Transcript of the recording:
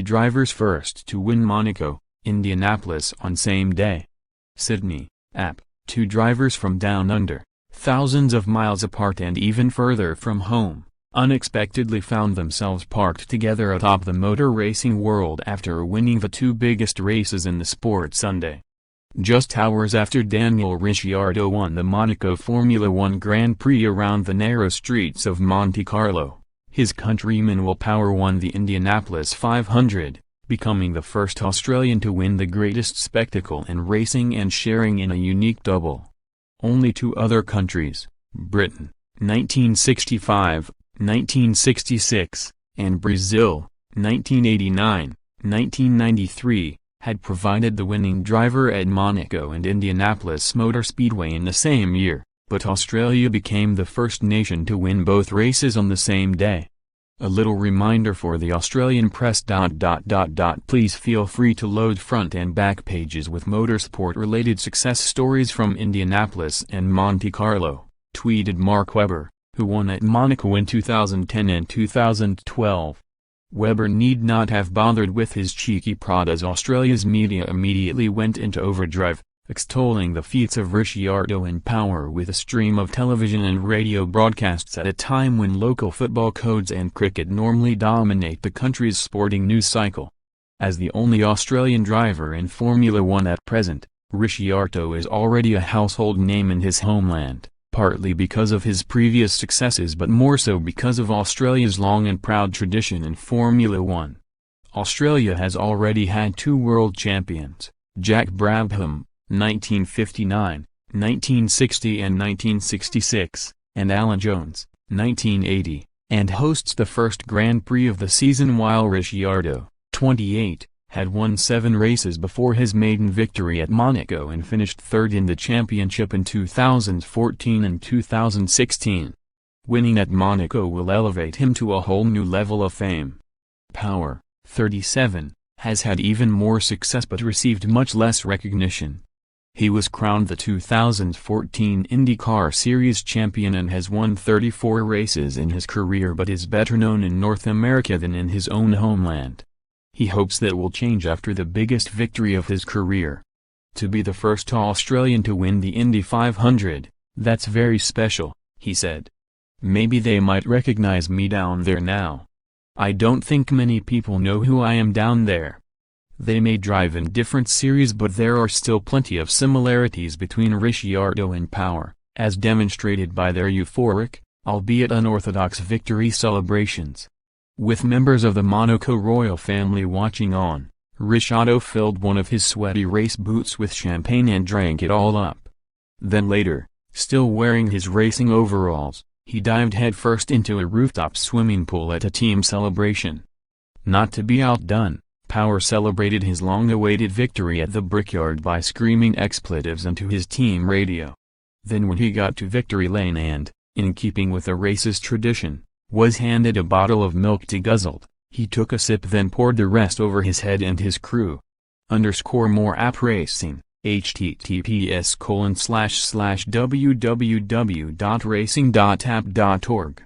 drivers first to win Monaco, Indianapolis on same day. Sydney, App, 2 drivers from down under, thousands of miles apart and even further from home, unexpectedly found themselves parked together atop the motor racing world after winning the 2 biggest races in the sport Sunday. Just hours after Daniel Ricciardo won the Monaco Formula One Grand Prix around the narrow streets of Monte Carlo, his countryman Will Power won the Indianapolis 500, becoming the first Australian to win the greatest spectacle in racing and sharing in a unique double. Only 2 other countries, Britain, 1965, 1966, and Brazil, 1989, 1993, had provided the winning driver at Monaco and Indianapolis Motor Speedway in the same year, but Australia became the first nation to win both races on the same day. A little reminder for the Australian press. Please feel free to load front and back pages with motorsport-related success stories from Indianapolis and Monte Carlo, tweeted Mark Webber, who won at Monaco in 2010 and 2012. Webber need not have bothered with his cheeky prod as Australia's media immediately went into overdrive, extolling the feats of Ricciardo and Power with a stream of television and radio broadcasts at a time when local football codes and cricket normally dominate the country's sporting news cycle. As the only Australian driver in Formula One at present, Ricciardo is already a household name in his homeland, partly because of his previous successes but more so because of Australia's long and proud tradition in Formula One. Australia has already had 2 world champions, Jack Brabham, 1959, 1960 and 1966, and Alan Jones, 1980, and hosts the first Grand Prix of the season while Ricciardo, 28, had won 7 races before his maiden victory at Monaco and finished 3rd in the championship in 2014 and 2016. Winning at Monaco will elevate him to a whole new level of fame. Power, 37, has had even more success but received much less recognition. He was crowned the 2014 IndyCar Series champion and has won 34 races in his career but is better known in North America than in his own homeland. He hopes that will change after the biggest victory of his career. To be the first Australian to win the Indy 500, that's very special, he said. Maybe they might recognize me down there now. I don't think many people know who I am down there. They may drive in different series but there are still plenty of similarities between Ricciardo and Power, as demonstrated by their euphoric, albeit unorthodox victory celebrations. With members of the Monaco royal family watching on, Ricciardo filled one of his sweaty race boots with champagne and drank it all up. Then later, still wearing his racing overalls, he dived headfirst into a rooftop swimming pool at a team celebration. Not to be outdone, Power celebrated his long-awaited victory at the Brickyard by screaming expletives into his team radio. Then when he got to victory lane and, in keeping with the race's tradition, was handed a bottle of milk to guzzle, he took a sip then poured the rest over his head and his crew. _more app racing, https://www.racing.app.org